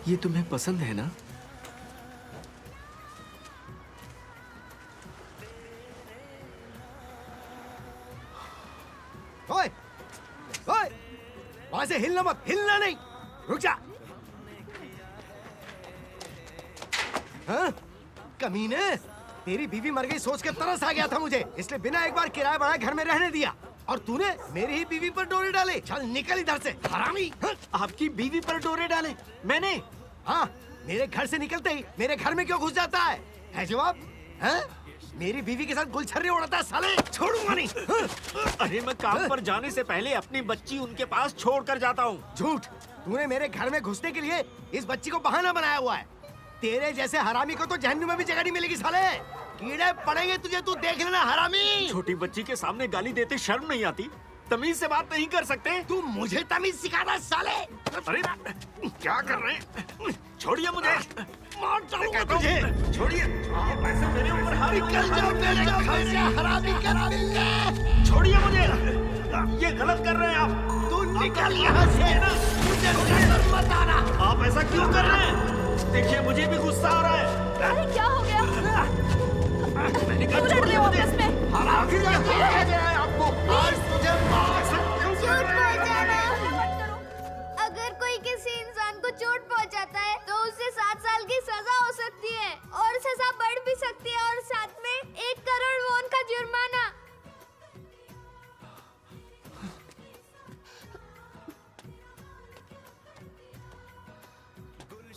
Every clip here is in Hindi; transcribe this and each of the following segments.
ये तुम्हें पसंद है ना? ओए, ओए, वहां से हिलना मत, हिलना नहीं, रुक जा। हाँ? कमीने, तेरी बीवी मर गई सोच के तरस आ गया था मुझे, इसलिए बिना एक बार किराया बढ़ाए घर में रहने दिया। और तूने मेरी ही बीवी पर डोरे डाले। चल निकल इधर से, हरामी। हाँ? आपकी बीवी पर डोरे डाले मैंने? हाँ, मेरे घर से निकलते ही मेरे घर में क्यों घुस जाता है? है जवाब? हाँ? मेरी बीवी के साथ गुलछर्रे उड़ाता है साले, छोड़ूंगा नहीं। हाँ? अरे मैं काम पर जाने से पहले अपनी बच्ची उनके पास छोड़ कर जाता हूँ। झूठ, तूने मेरे घर में घुसने के लिए इस बच्ची को बहाना बनाया हुआ है। तेरे जैसे हरामी को तो जहन्नुम में भी जगह नहीं मिलेगी साले। कीड़े पड़ेंगे तुझे, तू देख लेना हरामी। छोटी बच्ची के सामने गाली देते शर्म नहीं आती? तमीज से बात नहीं कर सकते? तू मुझे तमीज सिखाना साले। अरे क्या कर रहे हैं? छोड़िए मुझे, मार डालूंगा तुझे। छोड़िए, पैसे मेरे ऊपर हावी निकल जाओ मेरे घर से, हरामी करा देंगे। छोड़िए मुझे, ये गलत कर रहे हैं आप। तू निकल यहाँ से, मुझे नजर मत आना। आप ऐसा क्यों कर रहे हैं? देखिए मुझे भी गुस्सा आ रहा है। अरे क्या हो गया? क्यों लड़ रहे हो आपस में? हरामी का क्या है गया है आपको? आज तुझे मार सकते हूँ। चोट पहुंचाना। अगर कोई किसी इंसान को चोट पहुंचाता है तो उसे 7 साल की सजा हो सकती है और सजा बढ़ भी सकती है और साथ में 1 करोड़ वॉन का जुर्माना।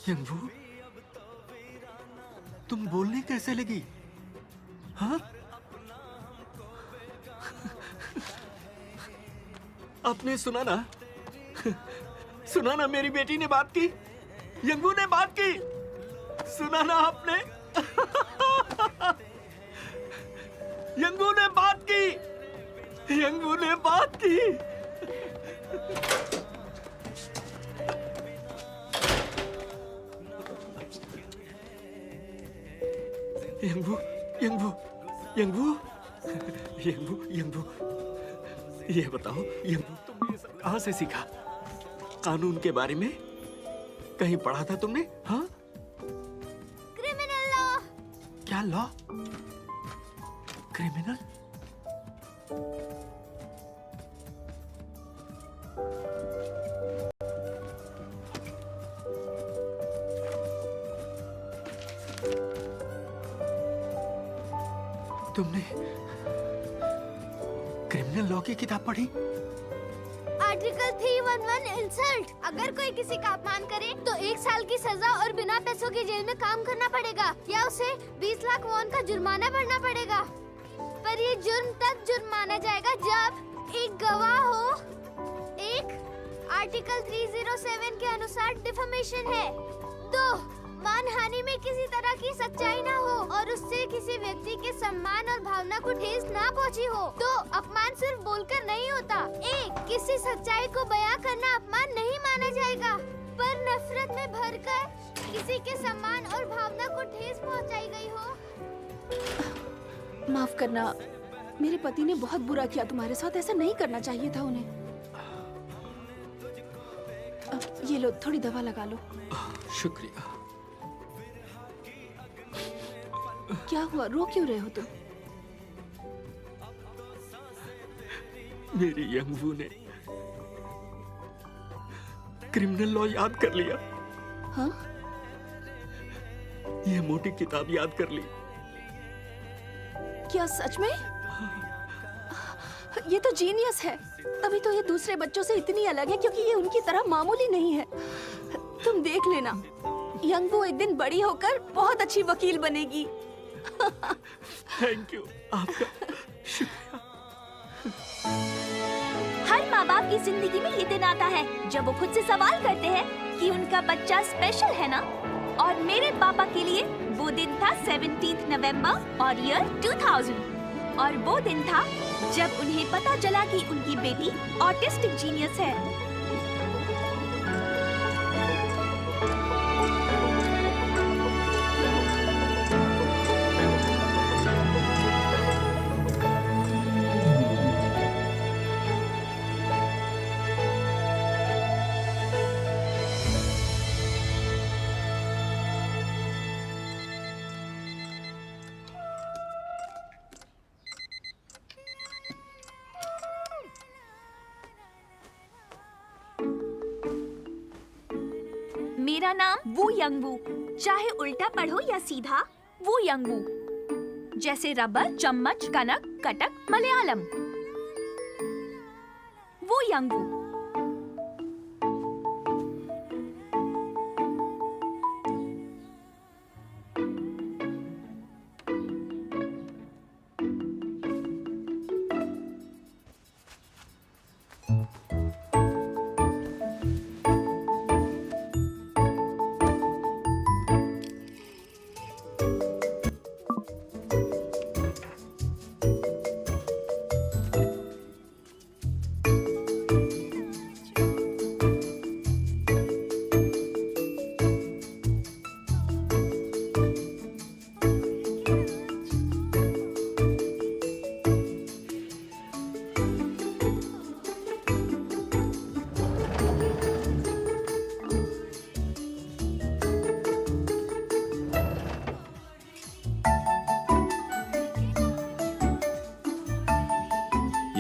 यंगू, तुम बोलने कैसे लगी? हाँ? आपने सुना ना? सुना ना, मेरी बेटी ने बात की, यंगू ने बात की। सुना ना आपने? यंगू ने बात की, यंगू ने बात की। यंगू, यंगू, यंगू, यंगू, यंगू, ये बताओ यंगू, तुम ये सब कहाँ से सीखा? कानून के बारे में कहीं पढ़ा था तुमने? हाँ? Criminal law. क्या लॉ? क्रिमिनल? तुमने क्रिमिनल लॉ की किताब पढ़ी? Article 311 insult. अगर कोई किसी का अपमान करे तो 1 साल की सजा और बिना पैसों की जेल में काम करना पड़ेगा या उसे 20 लाख वॉन का जुर्माना भरना पड़ेगा। पर ये जुर्म तब जुर्म माना जाएगा जब एक गवाह हो। एक आर्टिकल 307 के अनुसार डिफेमेशन है तो मानहानि में किसी तरह की सच्चाई ना हो और उससे किसी व्यक्ति के सम्मान और भावना को ठेस ना पहुंची हो तो अपमान सिर्फ बोलकर नहीं होता। एक किसी सच्चाई को बयां करना अपमान नहीं माना जाएगा, पर नफरत में भरकर किसी के सम्मान और भावना को ठेस पहुंचाई गई हो। माफ करना, मेरे पति ने बहुत बुरा किया तुम्हारे साथ, ऐसा नहीं करना चाहिए था उन्हें। ये लो, थोड़ी दवा लगा लो। शुक्रिया। क्या हुआ, रो क्यों रहे हो तुम? मेरी यंगू ने क्रिमिनल लॉ याद कर लिया। हाँ? ये मोटी किताब याद कर ली। क्या सच में? ये तो जीनियस है। तभी तो ये दूसरे बच्चों से इतनी अलग है क्योंकि ये उनकी तरह मामूली नहीं है। तुम देख लेना, यंगू एक दिन बड़ी होकर बहुत अच्छी वकील बनेगी। थैंक यू, आपका शुक्रिया। हर माँ बाप की जिंदगी में ये दिन आता है जब वो खुद से सवाल करते हैं कि उनका बच्चा स्पेशल है ना। और मेरे पापा के लिए वो दिन था 17 नवंबर और ईयर 2000। और वो दिन था जब उन्हें पता चला कि उनकी बेटी ऑटिस्टिक जीनियस है। मेरा नाम वू यंगवू, चाहे उल्टा पढ़ो या सीधा, वू यंगवू। जैसे रबर, चम्मच, कनक, कटक, मलयालम। वू यंगवू।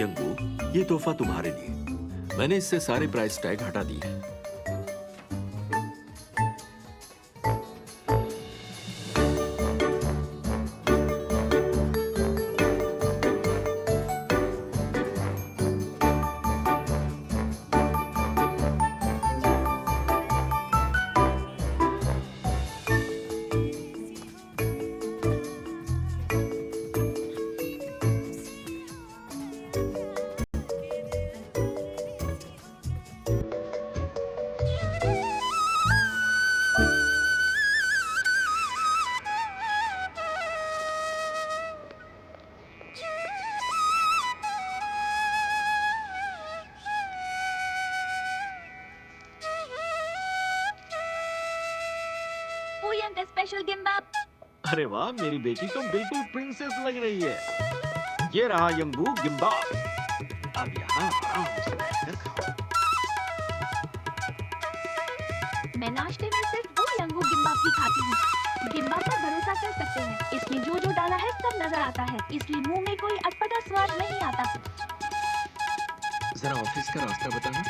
यंगू, ये तोहफा तुम्हारे लिए। मैंने इससे सारे प्राइस टैग हटा दिए हैं। स्पेशल गिम्बाप। अरे वाह, मेरी बेटी तो बिल्कुल प्रिंसेस लग रही है। ये रहा यंगू गिम्बाप। अब यहाँ आराम से बैठकर खाओ। मैं नाश्ते में सिर्फ वो यंगू गिम्बाप ही खाती हूँ। गिम्बाप पर भरोसा कर सकते हैं, इसमें जो जो डाला है सब नजर आता है, इसलिए मुंह में कोई अटपटा स्वाद नहीं आता। जरा ऑफिस का रास्ता बताना।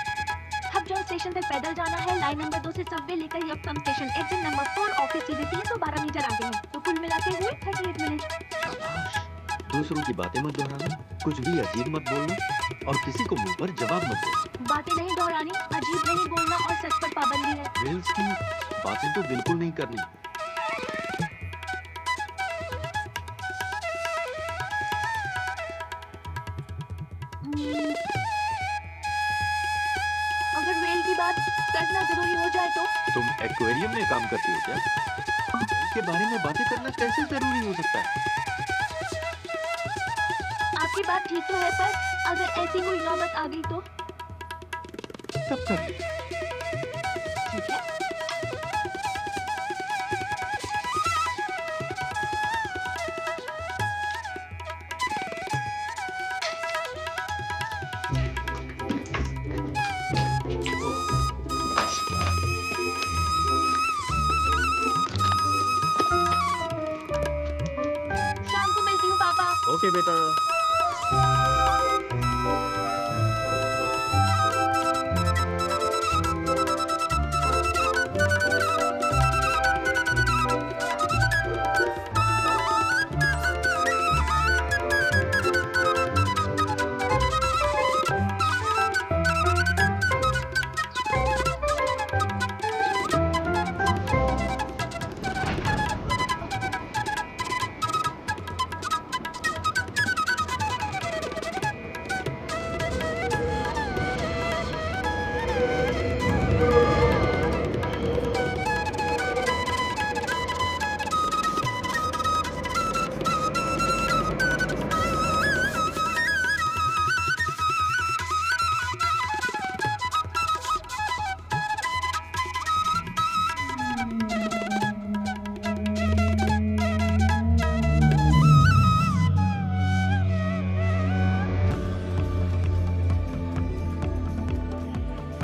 हबजॉन स्टेशन तक पैदल जाना है, लाइन नंबर 2 से सबवे लेकर यपकम स्टेशन, एग्जिट नंबर 4, ऑफिस सीधे 312 मीटर आगे है। तो कुल मिलाते हुए 38 मिनट। दूसरों की बातें मत दोहराना, कुछ भी अजीब मत बोलना और किसी को मुंह पर जवाब मत देना। बातें नहीं दोहरानी, अजीब नहीं बोलना और सच पर पाबंदी है। रील्स की बातें तो बिल्कुल नहीं करनी। अगर वेल की बात करना जरूरी हो जाए तो? तुम एक्वेरियम में काम करती हो क्या? के बारे में बातें करना कैसे जरूरी हो सकता है? आपकी बात ठीक तो है, पर अगर ऐसी कोई नौबत आ गई तो? तब कर। ठीक है। शाम को मिलती हूँ पापा। ओके बेटा।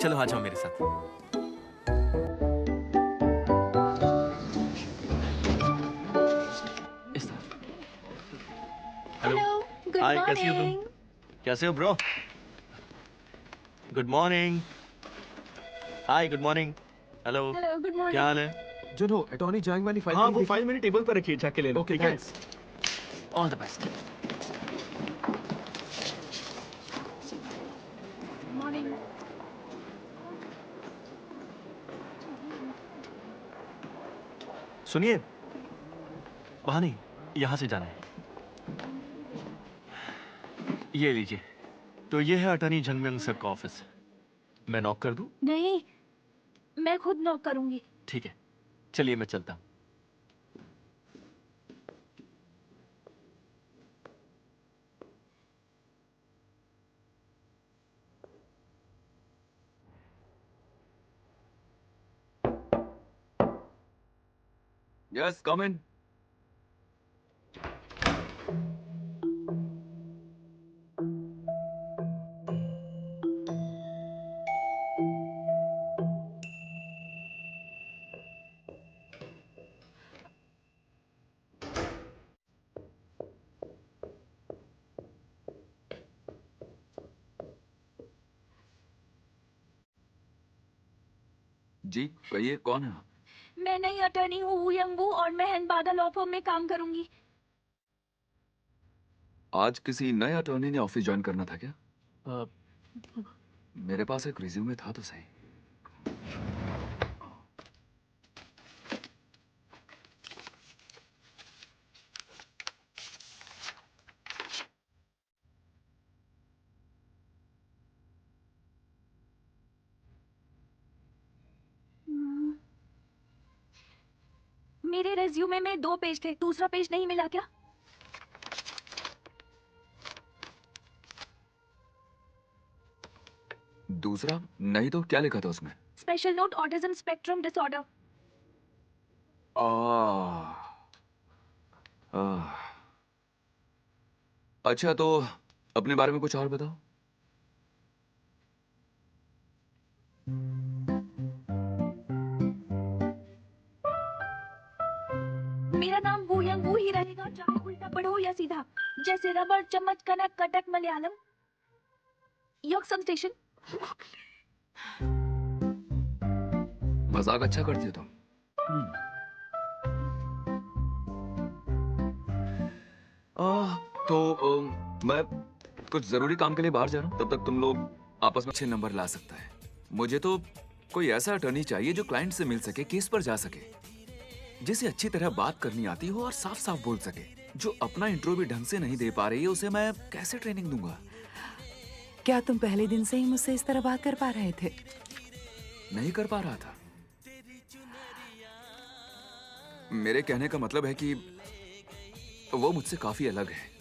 चलो आ जाओ मेरे साथ। इस तरफ। हेलो, गुड हाय, कैसी हो तुम? मॉर्निंग। कैसे हो bro? Good morning. Hi, good morning. Hello hello, good morning. क्या हाल है? जुनो, अटॉर्नी जंग वाली फाइल हाँ वो फाइल मेरी टेबल पर रखी है, जाके ले लो। ओके, ठीक है? Thanks. All the best. Morning. सुनिए, वहाँ नहीं, यहाँ से जाना है। ये लीजिए। तो ये है अटॉर्नी जंगमयंग सर का ऑफिस। मैं नॉक कर दूं? नहीं, मैं खुद नॉक करूंगी। ठीक है, चलिए मैं चलता हूँ। Yes, come in. जी कहिए, कौन है आप? मैं नई अटर्नी हूँ वू यंग वू, और मैं हैंड लॉ फर्म में काम करूंगी। आज किसी नए अटॉर्नी ने ऑफिस ज्वाइन करना था क्या? अ, मेरे पास एक रिज्यूमे था तो सही। मेरे रेज्यूमे में 2 पेज थे, दूसरा पेज नहीं मिला क्या? दूसरा नहीं तो क्या लिखा था उसमें? Special note autism spectrum disorder. Ah, ah. अच्छा तो अपने बारे में कुछ और बताओ। मेरा नाम वू यंग वू ही रहेगा, चाहे उल्टा पढ़ो या सीधा, जैसे रबड़ चम्मच कनक कटक मलयालम यक्षम स्टेशन। मजाक अच्छा करती हो तुम। तो मैं कुछ जरूरी काम के लिए बाहर जा रहा हूँ, तब तक तुम लोग आपस में अच्छे नंबर ला सकता है। मुझे तो कोई ऐसा अटॉर्नी चाहिए जो क्लाइंट से मिल सके, केस पर जा सके, जिसे अच्छी तरह बात करनी आती हो और साफ साफ बोल सके। जो अपना इंट्रो भी ढंग से नहीं दे पा रही है, उसे मैं कैसे ट्रेनिंग दूंगा? क्या तुम पहले दिन से ही मुझसे इस तरह बात कर पा रहे थे? नहीं कर पा रहा था। मेरे कहने का मतलब है कि वो मुझसे काफी अलग है।